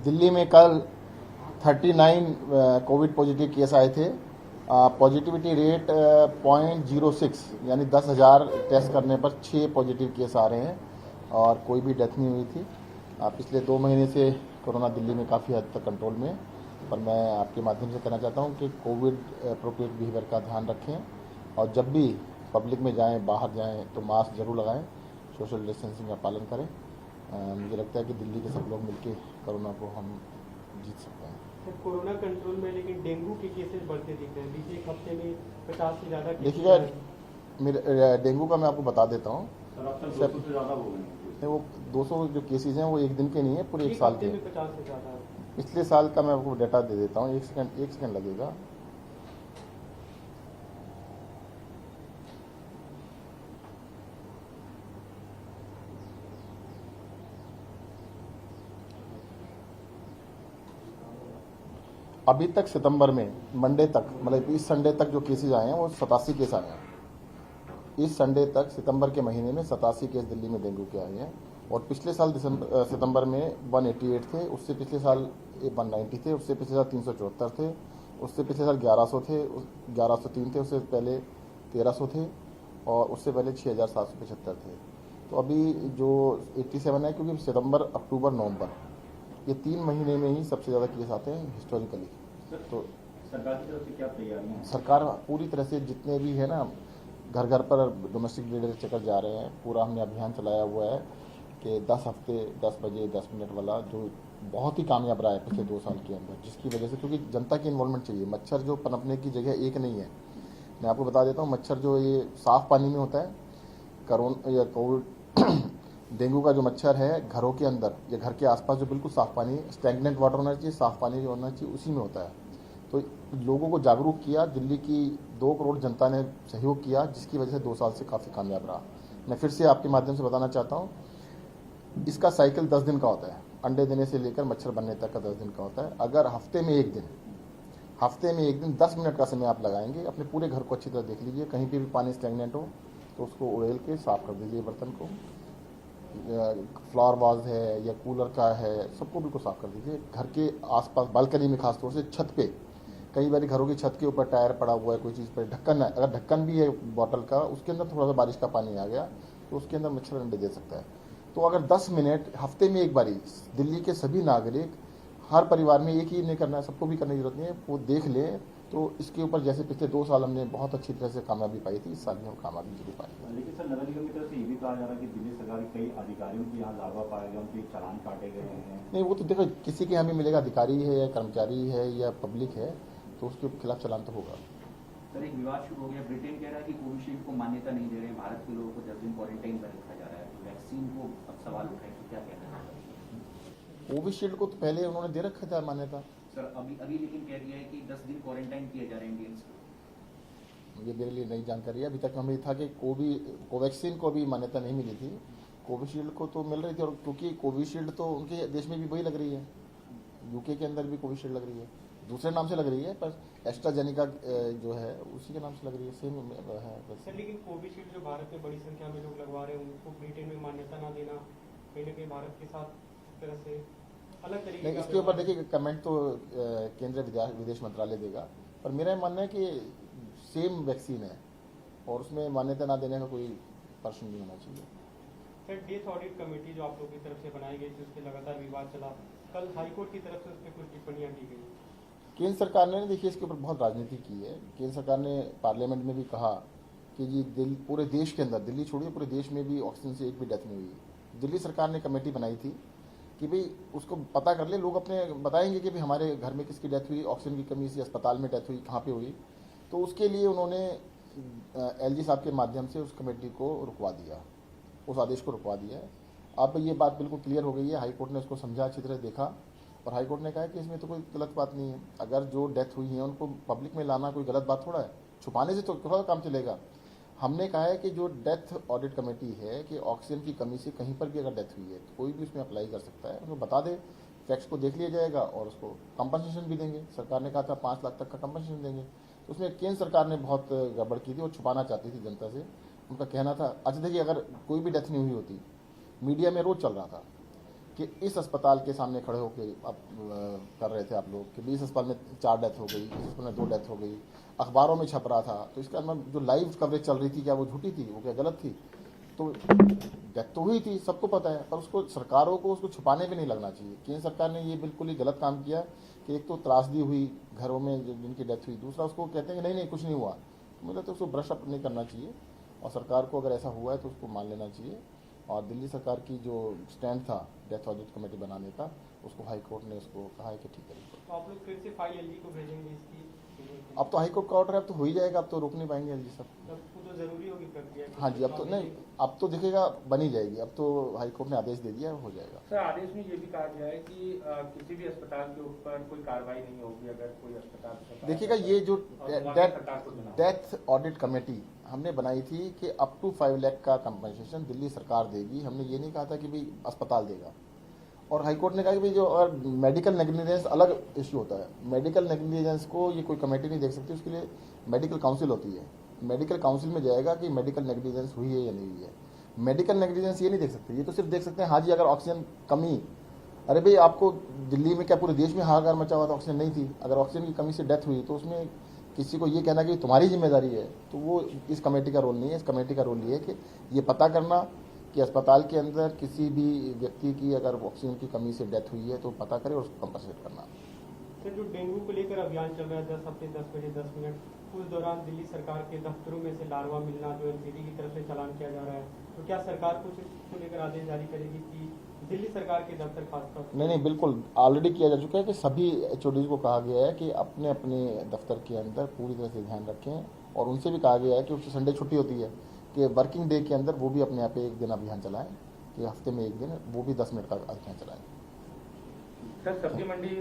दिल्ली में कल 39 Covid positive case आए थे। पॉजिटिविटी रेट 0.06 यानी 10,000 टेस्ट करने पर 6 पॉजिटिव केस आ रहे हैं और कोई भी डेथ नहीं हुई थी। पिछले 2 महीने से कोरोना दिल्ली में काफ़ी हद तक कंट्रोल में है, पर मैं आपके माध्यम से कहना चाहता हूं कि कोविड अप्रोप्रिएट बिहेवियर का ध्यान रखें और जब भी पब्लिक में जाएं, बाहर जाएं तो मास्क जरूर लगाएं, सोशल डिस्टेंसिंग का पालन करें। मुझे लगता है कि दिल्ली के सब लोग मिलकर कोरोना को हम जीत सकते हैं। सर, कोरोना कंट्रोल में लेकिन डेंगू के केसेस बढ़ते दिख रहे हैं। बीते एक हफ्ते में 50 से ज़्यादा देखिएगा, मेरे डेंगू का मैं आपको बता देता हूँ सर, 200 से ज़्यादा हो गए। वो 200 जो केसेज हैं वो एक दिन के नहीं है, पूरे एक साल के। 50 से ज़्यादा पिछले साल का मैं आपको डाटा दे देता हूँ। एक सेकंड लगेगा। अभी तक सितंबर में मंडे तक, मतलब इस संडे तक जो केसेज आए हैं वो 87 केस आए हैं। इस संडे तक सितंबर के महीने में 87 केस दिल्ली में डेंगू के आए हैं और पिछले साल सितंबर में 188 थे, उससे पिछले साल 190 थे, उससे पिछले साल 374 थे, उससे पिछले साल 1100 थे, 1103 थे, उससे पहले 1300 थे और उससे पहले 6775 थे। तो अभी जो 87 है, क्योंकि सितंबर, अक्टूबर, नवंबर ये 3 महीने में ही सबसे ज़्यादा केस आते हैं हिस्टोरिकली। तो सरकार की तरफ से क्या तैयारियां हैं? सरकार पूरी तरह से जितने भी है ना, घर घर पर डोमेस्टिक ब्रीडर चेकर जा रहे हैं। पूरा हमने अभियान चलाया हुआ है कि 10 हफ्ते 10 बजे 10 मिनट वाला, जो बहुत ही कामयाब रहा है पिछले 2 साल के अंदर, जिसकी वजह से, क्योंकि जनता की इन्वॉल्वमेंट चाहिए। मच्छर जो पनपने की जगह एक नहीं है। मैं आपको बता देता हूँ, मच्छर जो ये साफ पानी में होता है, कोविड डेंगू का जो मच्छर है घरों के अंदर या घर के आसपास जो बिल्कुल साफ पानी, स्टैग्नेंट वाटर होना चाहिए, साफ पानी जो होना चाहिए, उसी में होता है। तो लोगों को जागरूक किया, दिल्ली की 2 करोड़ जनता ने सहयोग किया, जिसकी वजह से 2 साल से काफ़ी कामयाब रहा। मैं फिर से आपके माध्यम से बताना चाहता हूँ, इसका साइकिल 10 दिन का होता है। अंडे देने से लेकर मच्छर बनने तक का 10 दिन का होता है। अगर हफ्ते में एक दिन 10 मिनट का समय आप लगाएंगे, अपने पूरे घर को अच्छी तरह देख लीजिए, कहीं पर भी पानी स्टैग्नेंट हो तो उसको उड़ेल के साफ कर दीजिए। बर्तन को, फ्लावर वाज है या कूलर का है, सबको बिल्कुल साफ कर दीजिए। घर के आसपास बालकनी में, खासतौर से छत पे, कई बार घरों की छत के ऊपर टायर पड़ा हुआ है, कोई चीज़ पर ढक्कन है, अगर ढक्कन भी है बॉटल का, उसके अंदर थोड़ा सा बारिश का पानी आ गया तो उसके अंदर मच्छर अंडे दे सकता है। तो अगर 10 मिनट हफ्ते में एक बारी दिल्ली के सभी नागरिक, हर परिवार में एक ही नहीं करना है, सबको भी करने की जरूरत नहीं है, वो देख लें तो इसके ऊपर, जैसे पिछले 2 साल हमने बहुत अच्छी तरह से कामयाबी पाई थी, इस साल में हम कामयाबी जरूर पाएंगे। लेकिन सर, नगर निगम की तरफ से ये भी कहा जा रहा है कि दिल्ली सरकार के कई अधिकारियों की यहाँ लावा पाया गया, उनके चालान काटे गए हैं। नहीं, वो तो देखो, किसी के हमें मिलेगा, अधिकारी है या कर्मचारी है या पब्लिक है, तो उसके खिलाफ चालान तो होगा। सर, एक विवाद शुरू हो गया। ब्रिटेन कह रहा है कि कोविशील्ड को मान्यता नहीं दे रहे, भारत के लोगों को 10 दिन क्वारंटाइन में रखा जा रहा है। वैक्सीन को अब सवाल उठाए तो क्या कहना है? कोविशील्ड को तो पहले उन्होंने दे रखा था मान्यता। सर, अभी लेकिन कह दिया है कि 10 दिन क्वारंटाइन किए जा रहे हैं इंडियंस को। मुझे मेरे लिए नई जानकारी है। अभी तक हमें था कि कोवैक्सीन को भी मान्यता नहीं मिली थी, कोविशील्ड को तो मिल रही थी। और क्योंकि कोविशील्ड तो उनके देश में भी वही लग रही है, यूके के अंदर भी कोविशील्ड लग रही है, दूसरे नाम से लग रही है, पर एस्ट्राजेनेका जो है उसी के नाम से लग रही है, सेम है। सर, लेकिन कोविशील्ड जो भारत में बड़ी संख्या में लोग लगवा रहे हैं, उनको ब्रिटेन में मान्यता ना देना कहीं ना कहीं भारत के साथ इस तरह से अलग तरीके नहीं, इसके ऊपर देखिए कमेंट तो केंद्रीय विदेश मंत्रालय देगा, पर मेरा मानना है कि सेम वैक्सीन है और उसमें मान्यता ना देने का कोई प्रश्न नहीं होना चाहिए। सर, डेथ ऑडिट कमेटी जो आप लोगों की तरफ से बनाई गई थी, उसके लगातार विवाद चला, कल हाईकोर्ट की तरफ से उस पर कुछ टिप्पणियां की गई। केंद्र सरकार ने, देखिए, इसके ऊपर बहुत राजनीति की है। केंद्र सरकार ने पार्लियामेंट में भी कहा कि जी पूरे देश के अंदर, दिल्ली छोड़िए, पूरे देश में भी ऑक्सीजन से एक भी डेथ नहीं हुई। दिल्ली सरकार ने कमेटी बनाई थी कि भाई उसको पता कर ले, लोग अपने बताएंगे कि भाई हमारे घर में किसकी डेथ हुई, ऑक्सीजन की कमी से, अस्पताल में डेथ हुई, कहाँ पे हुई। तो उसके लिए उन्होंने एलजी साहब के माध्यम से उस कमेटी को रुकवा दिया, उस आदेश को रुकवा दिया है। अब ये बात बिल्कुल क्लियर हो गई है, हाईकोर्ट ने उसको समझा, अच्छी तरह देखा और हाईकोर्ट ने कहा कि इसमें तो कोई गलत बात नहीं है। अगर जो डेथ हुई है उनको पब्लिक में लाना कोई गलत बात थोड़ा है, छुपाने से तो थोड़ा काम चलेगा। हमने कहा है कि जो डेथ ऑडिट कमेटी है कि ऑक्सीजन की कमी से कहीं पर भी अगर डेथ हुई है तो कोई भी उसमें अप्लाई कर सकता है, उसको बता दे, फैक्ट्स को देख लिया जाएगा और उसको कंपनसेशन भी देंगे। सरकार ने कहा था 5 लाख तक का कंपनसेशन देंगे। तो उसमें केंद्र सरकार ने बहुत गड़बड़ की थी और छुपाना चाहती थी जनता से। उनका कहना था, अच्छा देखिए, अगर कोई भी डेथ नहीं हुई होती, मीडिया में रोज चल रहा था कि इस अस्पताल के सामने खड़े होकर आप कर रहे थे आप लोग कि 20 अस्पताल में 4 डेथ हो गई, इस अस्पताल में 2 डेथ हो गई, अखबारों में छप रहा था, तो इसका मतलब जो लाइव कवरेज चल रही थी क्या वो झूठी थी, वो क्या गलत थी? तो डेथ तो हुई थी, सबको पता है, पर उसको सरकारों को उसको छुपाने भी नहीं लगना चाहिए। केंद्र सरकार ने ये बिल्कुल ही गलत काम किया कि एक तो त्रासदी हुई घरों में जिनकी डेथ हुई, दूसरा उसको कहते हैं कि नहीं नहीं कुछ नहीं हुआ। मुझे तो उसको ब्रश अप नहीं करना चाहिए और सरकार को अगर ऐसा हुआ है तो उसको मान लेना चाहिए। और दिल्ली सरकार की जो स्टैंड था डेथ ऑडिट कमेटी बनाने का, उसको हाई कोर्ट ने उसको कहा है कि ठीक है। तो आप लोग फिर से फाइल एलजी को भेजेंगे इसकी? अब तो हाई कोर्ट का ऑर्डर है, अब तो हो ही जाएगा, अब तो रोक नहीं पाएंगे एलजी सब। तब तो जरूरी होगी प्रक्रिया। हाँ जी, अब तो नहीं, अब तो दिखेगा बन ही जाएगी, अब तो हाई कोर्ट ने आदेश दे दिया, हो जाएगा। सर, आदेश में ये भी कहा गया है कि किसी भी अस्पताल के ऊपर कोई कार्रवाई नहीं होगी अगर कोई अस्पताल। देखिएगा ये जो सरकार को चुनाव डेथ ऑडिट कमेटी हमने बनाई थी कि अप टू 5 लाख का कंपनसेशन दिल्ली सरकार देगी। हमने ये नहीं कहा था कि भाई अस्पताल देगा। और हाईकोर्ट ने कहा कि भाई जो अगर मेडिकल नेग्लिजेंस अलग इश्यू होता है, मेडिकल नेग्लिजेंस को ये कोई कमेटी नहीं देख सकती, उसके लिए मेडिकल काउंसिल होती है। मेडिकल काउंसिल में जाएगा कि मेडिकल नेग्लिजेंस हुई है या नहीं हुई है। मेडिकल नेग्लिजेंस ये नहीं देख सकते, ये तो सिर्फ देख सकते हैं हाँ जी अगर ऑक्सीजन कमी, अरे भाई आपको दिल्ली में क्या पूरे देश में हाहाकार मचा हुआ था, ऑक्सीजन नहीं थी, अगर ऑक्सीजन की कमी से डेथ हुई तो उसमें किसी को ये कहना कि तुम्हारी जिम्मेदारी है, तो वो इस कमेटी का रोल नहीं है। इस कमेटी का रोल ये है कि ये पता करना कि अस्पताल के अंदर किसी भी व्यक्ति की अगर ऑक्सीजन की कमी से डेथ हुई है तो पता करे और उसको कंपनसेट करना। सर, जो डेंगू को लेकर अभियान चल रहा है 10 हफ्ते 10 बजे 10 मिनट, उस दौरान दिल्ली सरकार के दफ्तरों में से लार्वा मिलना जो एनसीडी की तरफ से चालान किया जा रहा है, तो क्या सरकार कुछ इसको लेकर आदेश जारी करेगी कि दिल्ली सरकार के दफ्तर खासतौर? नहीं, बिल्कुल ऑलरेडी किया जा चुका है कि सभी एचओडी को कहा गया है कि अपने अपने दफ्तर के अंदर पूरी तरह से ध्यान रखें। और उनसे भी कहा गया है कि उससे संडे छुट्टी होती है कि वर्किंग डे के अंदर वो भी अपने यहाँ पे एक दिन अभियान चलाएं, कि हफ्ते में एक दिन वो भी 10 मिनट का अभियान चलाएं। सर, सब्जी मंडी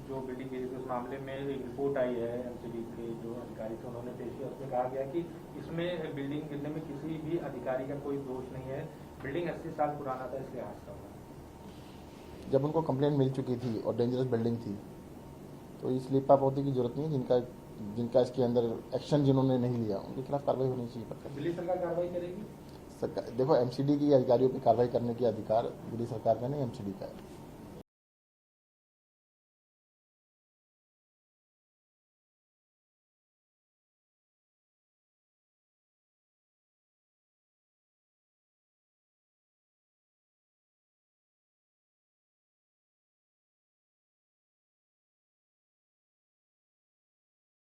जो बिल्डिंग गिरी थी उस मामले में एक रिपोर्ट आई है एमसीडी के जो अधिकारी थे उन्होंने पेश किया, उसमें कहा गया कि इसमें बिल्डिंग गिरने में किसी भी अधिकारी का कोई दोष नहीं है, बिल्डिंग 80 साल पुराना था इसलिए हादसा हुआ। जब उनको कंप्लेंट मिल चुकी थी और डेंजरस बिल्डिंग थी तो इस स्लिप ऑफ होने की जरूरत नहीं है। जिनका इसके अंदर एक्शन जिन्होंने नहीं लिया उनके खिलाफ कार्रवाई होनी चाहिए। पर दिल्ली सरकार कार्रवाई करेगी? देखो एमसीडी की अधिकारियों पर कार्रवाई करने के अधिकार दिल्ली सरकार का नहीं, एमसीडी का है।